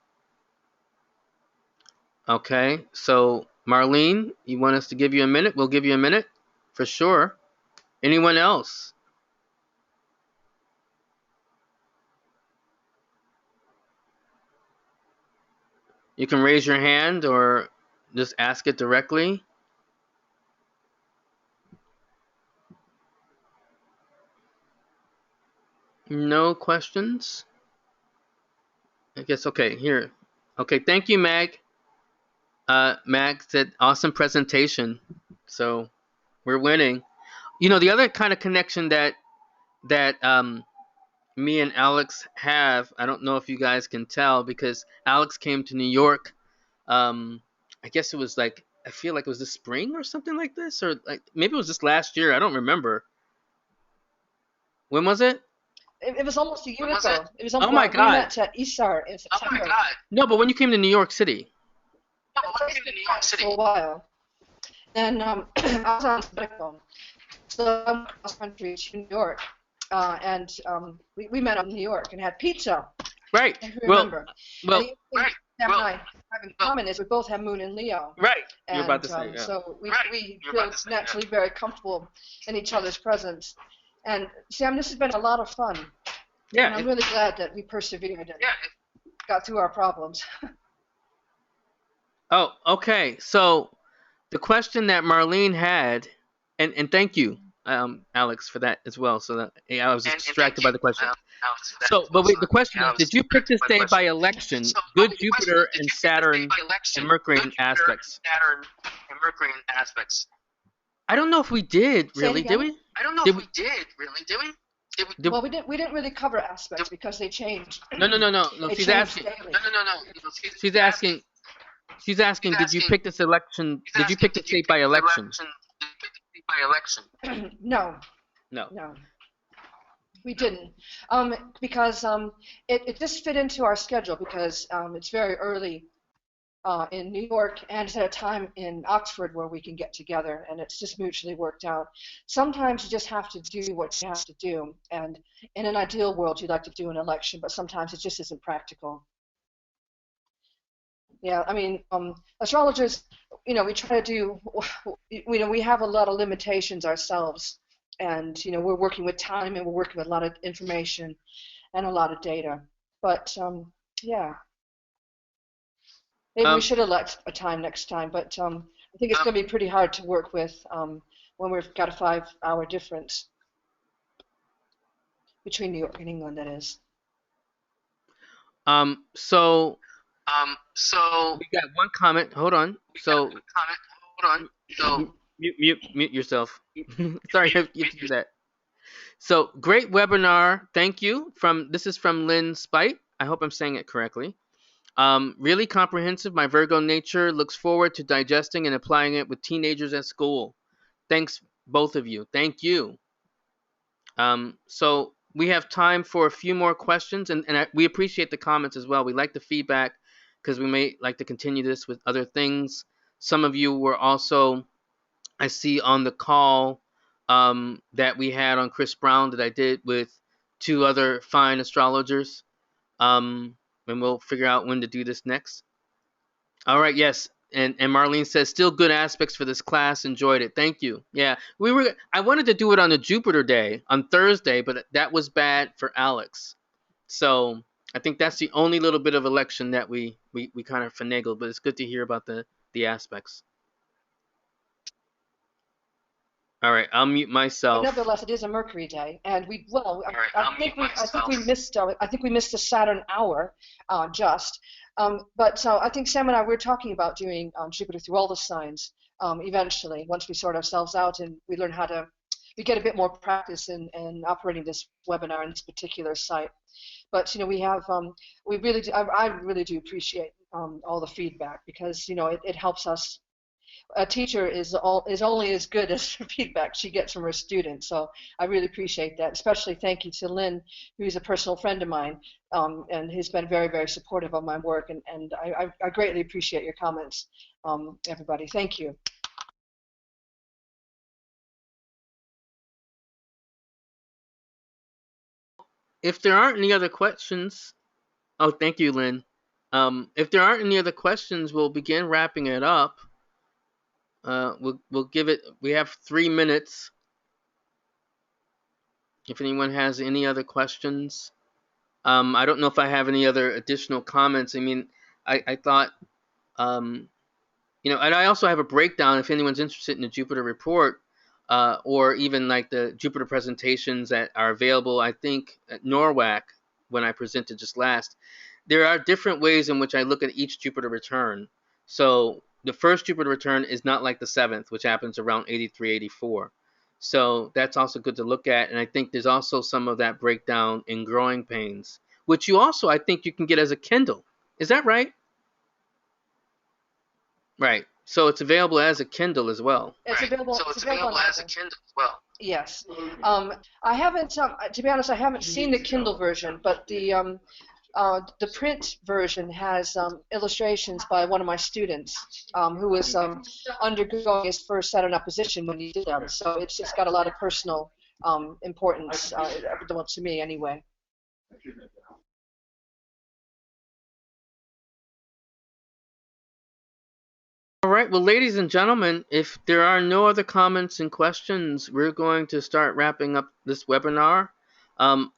Okay, so Marlene, you want us to give you a minute? We'll give you a minute for sure. Anyone else? You can raise your hand or just ask it directly. No questions? I guess, okay, here. Okay, thank you, Mag. Mag said, awesome presentation. So we're winning. You know, the other kind of connection that me and Alex have, I don't know if you guys can tell, because Alex came to New York. I guess it was like, I feel like it was this spring or something like this, or like maybe it was just last year. I don't remember. When was it? It was almost a year ago. It was almost, oh my God. We met at Isar in September. Oh my God. No, but when you came to New York City. For a while. And I was on sabbatical. So I went across country to New York. And we met up in New York and had pizza. Right. If you remember. Well, Sam and I have in common is we both have Moon and Leo. right. And, You're about to say, yeah. So we feel naturally very comfortable in each other's presence. And Sam, this has been a lot of fun. Yeah. And I'm really glad that we persevered and got through our problems. Oh, okay. So the question that Marlene had, and thank you, Alex, for that as well. So that I was distracted by the question. So, but wait, the question is, did you pick this day by election? Good Jupiter and Saturn and Mercury in aspects. I don't know if we did Say it really, did again. we? I don't know Did if we? we did, really, did we? Well, we didn't really cover aspects because they changed. No. They She's change asking. daily. No. She's asking. She's asking. Did you pick this election? Did you pick the state by election? Did you pick the state by election? No, No. no, we didn't. Because it just fit into our schedule because it's very early in New York and it's at a time in Oxford where we can get together, and it's just mutually worked out. Sometimes you just have to do what you have to do, and in an ideal world you'd like to do an election, but sometimes it just isn't practical. Yeah, I mean, astrologers, we try to do, we have a lot of limitations ourselves, and we're working with time and we're working with a lot of information and a lot of data. But yeah, maybe we should elect a time next time. But I think it's going to be pretty hard to work with when we've got a 5-hour difference between New York and England. That is. So So we got one comment. Hold on. So So mute yourself. Sorry, you have to do that. So great webinar. Thank you. This is from Lynn Spite. I hope I'm saying it correctly. Really comprehensive. My Virgo nature looks forward to digesting and applying it with teenagers at school. Thanks, both of you. Thank you. So we have time for a few more questions, and we appreciate the comments as well. We like the feedback because we may like to continue this with other things. Some of you were also, I see on the call that we had on Chris Brown that I did with 2 other fine astrologers. And we'll figure out when to do this next. All right, yes. And Marlene says, still good aspects for this class. Enjoyed it. Thank you. Yeah, I wanted to do it on a Jupiter day on Thursday, but that was bad for Alex. So I think that's the only little bit of election that we kind of finagled. But it's good to hear about the aspects. All right, I'll mute But myself. nevertheless, it is a Mercury day, and right, I think we missed the Saturn hour, just. But I think Sam and I were talking about doing Jupiter through all the signs eventually, once we sort ourselves out and we learn we get a bit more practice in operating this webinar in this particular site. But we have we really do, I really do appreciate all the feedback because it helps us. A teacher is only as good as the feedback she gets from her students. So I really appreciate that. Especially thank you to Lynn, who's a personal friend of mine, and who's been very, very supportive of my work. And I greatly appreciate your comments, everybody. Thank you. If there aren't any other questions, oh, thank you, Lynn. If there aren't any other questions, we'll begin wrapping it up. We'll give it. We have 3 minutes. If anyone has any other questions, I don't know if I have any other additional comments. I mean, I thought, and I also have a breakdown if anyone's interested in the Jupiter report, or even like the Jupiter presentations that are available. I think at NORWAC when I presented just last, there are different ways in which I look at each Jupiter return. So the first Jupiter return is not like the 7th, which happens around 83, 84. So that's also good to look at. And I think there's also some of that breakdown in growing pains, which I think you can get as a Kindle. Is that right? Right. So it's available as a Kindle as well. It's available. So it's available as a Kindle as well. Yes. I haven't, to be honest, I haven't seen the Kindle version, but the print version has illustrations by one of my students who was undergoing his first Saturn opposition when he did them. So it's got a lot of personal importance to me anyway. All right, well, ladies and gentlemen, if there are no other comments and questions, we're going to start wrapping up this webinar.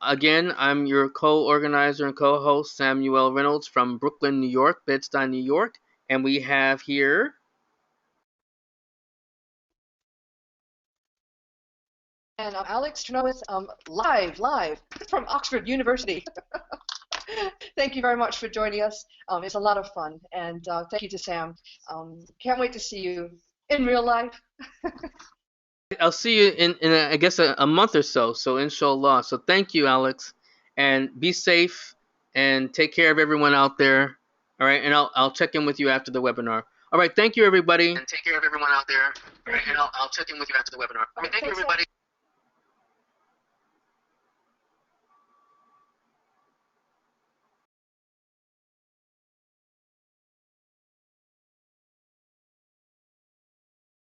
Again, I'm your co-organizer and co-host, Samuel Reynolds from Brooklyn, New York, Bed-Stuy, New York, and we have here... And Alex Trenoweth, live from Oxford University. Thank you very much for joining us. It's a lot of fun, and thank you to Sam. Can't wait to see you in real life. I'll see you in I guess a month or so. So inshallah. So thank you, Alex, and be safe and take care of everyone out there. All right, and I'll check in with you after the webinar. All right, thank you, everybody. And take care of everyone out there. All right, and I'll check in with you after the webinar. All right, thank you, everybody.